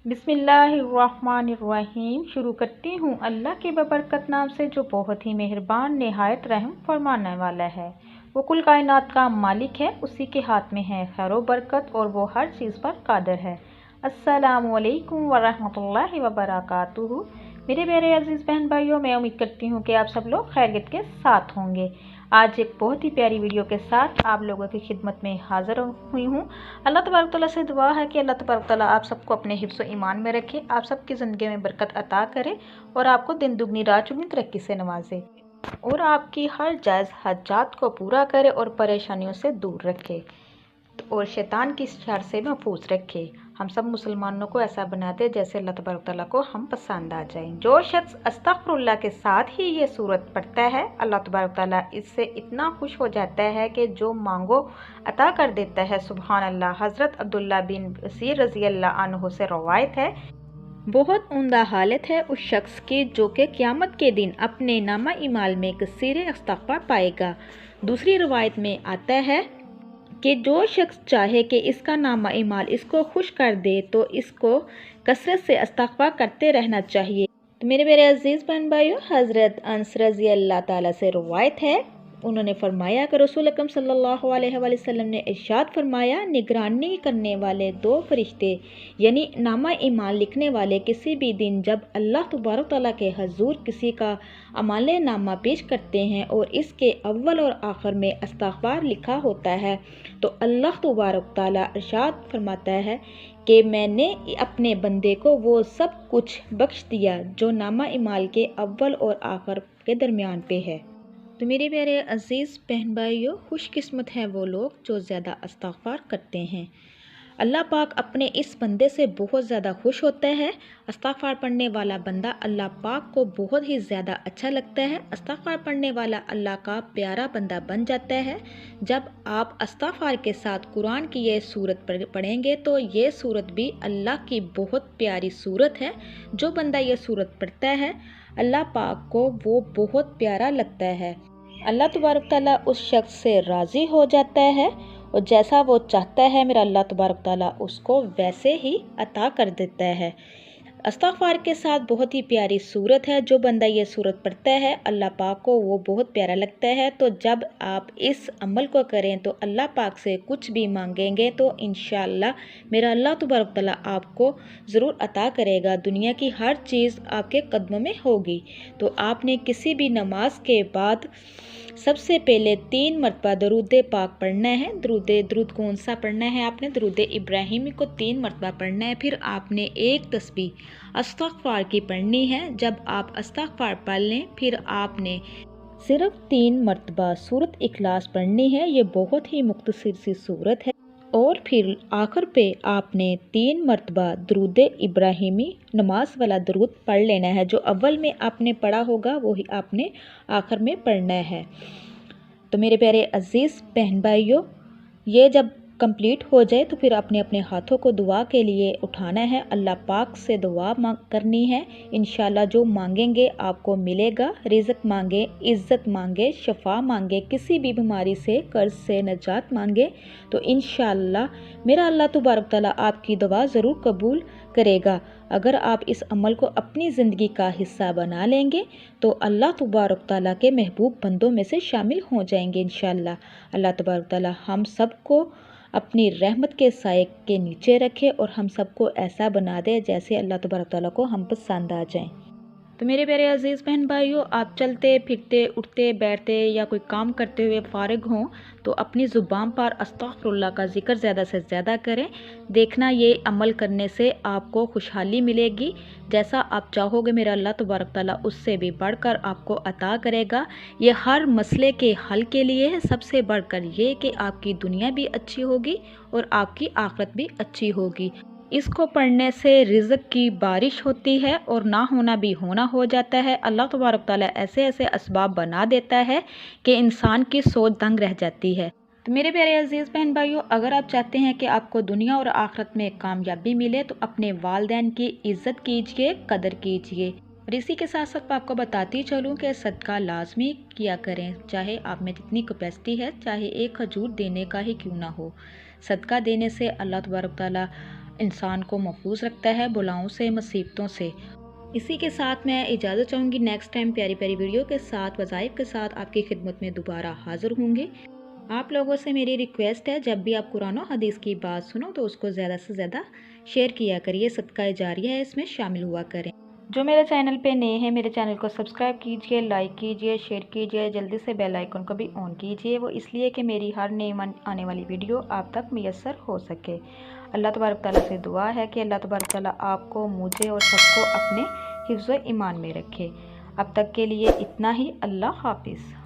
बिस्मिल्लाहिर्रहमानिर्रहीम। शुरू करती हूँ अल्लाह के बबरकत नाम से जो बहुत ही मेहरबान नहायत रहम फरमाने वाला है। वो कुल कायनात का मालिक है, उसी के हाथ में है खैर व बरकत और वो हर चीज़ पर कादिर है। अस्सलामुअलैकुम वरहमतुल्लाहि वबरकातुहू। मेरे प्यारे अजीज़ बहन भाइयों, मैं उम्मीद करती हूँ कि आप सब लोग खैरियत के साथ होंगे। आज एक बहुत ही प्यारी वीडियो के साथ आप लोगों की खिदमत में हाज़िर हुई हूँ। अल्लाह तबारक तआला से दुआ है कि अल्लाह तबारक तआला आप सबको अपने हिफ्ज़ व ईमान में रखे, आप सबकी ज़िंदगी में बरकत अता करे और आपको दिन दुगनी रात चौगुनी तरक्की से नवाजे और आपकी हर जायज़ हाजात को पूरा करे और परेशानियों से दूर रखे और शैतान की शर से महफूज रखे। हम सब मुसलमानों को ऐसा बना दे जैसे अल्लाह तबारक तआला को हम पसंद आ जाएं। जो शख्स अस्तगफिरुल्लाह के साथ ही ये सूरत पढ़ता है, अल्लाह तबारक तआला इससे इतना खुश हो जाता है कि जो मांगो अता कर देता है। सुबहान अल्लाह। हज़रत अब्दुल्ला बिन बसीर रज़ी अल्लाह अन्हु से रवायत है, बहुत उम्दा हालत है उस शख्स की जो कि क़यामत के दिन अपने नामा इमाल में कसीर इस्तग़फ़ार पाएगा। दूसरी रवायत में आता है कि जो शख्स चाहे कि इसका नामा इमाल इसको खुश कर दे तो इसको कसरत से इस्तग़फ़ार करते रहना चाहिए। तो मेरे मेरे अजीज़ बहन भाइयों, हज़रत अनस रज़ी अल्लाह ताला से रवायत है, उन्होंने फरमाया कि रसूल अकरम सल्लल्लाहु अलैहि वसल्लम ने इरशाद फरमाया, निगरानी करने वाले दो फरिश्ते यानी नामा ईमान लिखने वाले किसी भी दिन जब अल्लाह तबारक तआला के हजूर किसी का अमाल नामा पेश करते हैं और इसके अव्वल और आखिर में इस्तग़फ़ार लिखा होता है तो अल्लाह तबारक तआला इरशाद फरमाता है कि मैंने अपने बंदे को वो सब कुछ बख्श दिया जो नामा इमाल के अव्वल और आखिर के दरमियान पे है। तो मेरे प्यारे अजीज़ बहन भाइयों, खुशकिस्मत हैं वो लोग जो ज़्यादा इस्तग़फ़ार करते हैं। अल्लाह पाक अपने इस बंदे से बहुत ज़्यादा खुश होता है। इस्तग़फ़ार पढ़ने वाला बंदा अल्लाह पाक को बहुत ही ज़्यादा अच्छा लगता है। इस्तग़फ़ार पढ़ने वाला अल्लाह का प्यारा बंदा बन जाता है। जब आप इस्तग़फ़ार के साथ कुरान की ये सूरत पढ़ेंगे तो ये सूरत भी अल्लाह की बहुत प्यारी सूरत है। जो बंदा ये सूरत पढ़ता है अल्लाह पाक को वो बहुत प्यारा लगता है। अल्लाह तबारक तआला उस शख्स से राज़ी हो जाता है और जैसा वो चाहता है मेरा अल्लाह तबारक तआला उसको वैसे ही अता कर देता है। इस्तग़फ़ार के साथ बहुत ही प्यारी सूरत है। जो बंदा ये सूरत पढ़ता है अल्लाह पाक को वो बहुत प्यारा लगता है। तो जब आप इस अमल को करें तो अल्लाह पाक से कुछ भी मांगेंगे तो इंशाअल्लाह मेरा अल्लाह तबारक तआला आपको ज़रूर अता करेगा। दुनिया की हर चीज़ आपके कदमों में होगी। तो आपने किसी भी नमाज के बाद सबसे पहले 3 मरतबा दरूद पाक पढ़ना है। दरूद कौन सा पढ़ना है? आपने दरूद इब्राहिमी को 3 मरतबा पढ़ना है। फिर आपने एक तस्बीह इस्तग़फ़ार की पढ़नी है। जब आप इस्तग़फ़ार पढ़ लें फिर आपने सिर्फ 3 मरतबा सूरत इखलास पढ़नी है। ये बहुत ही मुख्तसर सी सूरत है। और फिर आखिर पे आपने 3 मरतबा दरूद इब्राहिमी नमाज वाला दरूद पढ़ लेना है। जो अव्वल में आपने पढ़ा होगा वही आपने आखिर में पढ़ना है। तो मेरे प्यारे अजीज़ बहन भाइयों, ये जब कंप्लीट हो जाए तो फिर अपने अपने हाथों को दुआ के लिए उठाना है। अल्लाह पाक से दुआ करनी है। इंशाल्लाह जो मांगेंगे आपको मिलेगा। रिज़्क़ मांगे, इज़्ज़त मांगे, शफा मांगे, किसी भी बीमारी से कर्ज से निजात मांगे तो इंशाल्लाह मेरा अल्लाह तबारक तआला आपकी दुआ ज़रूर कबूल करेगा। अगर आप इस अमल को अपनी ज़िंदगी का हिस्सा बना लेंगे तो अल्लाह तबारक तआला के महबूब बंदों में से शामिल हो जाएंगे इंशाल्लाह। अल्लाह तबारक तआला हम सबको अपनी रहमत के साए के नीचे रखे और हम सबको ऐसा बना दे जैसे अल्लाह तबारक तआला को हम पसंद आ जाएं। तो मेरे प्यारे अजीज़ बहन भाइयों, आप चलते फिरते उठते बैठते या कोई काम करते हुए फ़ारिग हों तो अपनी ज़ुबान पर अस्तग़फ़िरुल्लाह का ज़िक्र ज़्यादा से ज़्यादा करें। देखना ये अमल करने से आपको खुशहाली मिलेगी। जैसा आप चाहोगे मेरा अल्लाह तबारक तआला उससे भी बढ़कर आपको अता करेगा। ये हर मसले के हल के लिए है। सबसे बढ़कर ये कि आपकी दुनिया भी अच्छी होगी और आपकी आखिरत भी अच्छी होगी। इसको पढ़ने से रिज़्क़ की बारिश होती है और ना होना भी होना हो जाता है। अल्लाह तबारक तआला ऐसे ऐसे असबाब बना देता है कि इंसान की सोच दंग रह जाती है। तो मेरे प्यारे अजीज़ बहन भाइयों, अगर आप चाहते हैं कि आपको दुनिया और आखिरत में कामयाबी मिले तो अपने वालिदैन की इज़्ज़त कीजिए, कदर कीजिए। और इसी के साथ साथ मैं आपको बताती चलूँ कि सदका लाजमी किया करें। चाहे आप में जितनी कैपेसिटी है, चाहे एक खजूर देने का ही क्यों ना हो। सदका देने से अल्लाह तबारक तआला इंसान को महफूज रखता है बलाओं से, मुसीबतों से। इसी के साथ मैं इजाज़त चाहूँगी। नेक्स्ट टाइम प्यारी प्यारी वीडियो के साथ, वज़ाइफ के साथ आपकी खिदमत में दोबारा हाज़िर होंगे। आप लोगों से मेरी रिक्वेस्ट है, जब भी आप कुरान और हदीस की बात सुनो तो उसको ज़्यादा से ज़्यादा शेयर किया करिए, सदका जारिया है, इसमें शामिल हुआ करें। जो मेरे चैनल पे नए हैं, मेरे चैनल को सब्सक्राइब कीजिए, लाइक कीजिए, शेयर कीजिए, जल्दी से बेल आइकन को भी ऑन कीजिए। वो इसलिए कि मेरी हर नई आने वाली वीडियो आप तक मैसर हो सके। अल्लाह तबारक ताला से दुआ है कि अल्लाह तबारक ताला आपको, मुझे और सबको अपने हिफ्ज़ व ईमान में रखे। अब तक के लिए इतना ही। अल्लाह हाफिज़।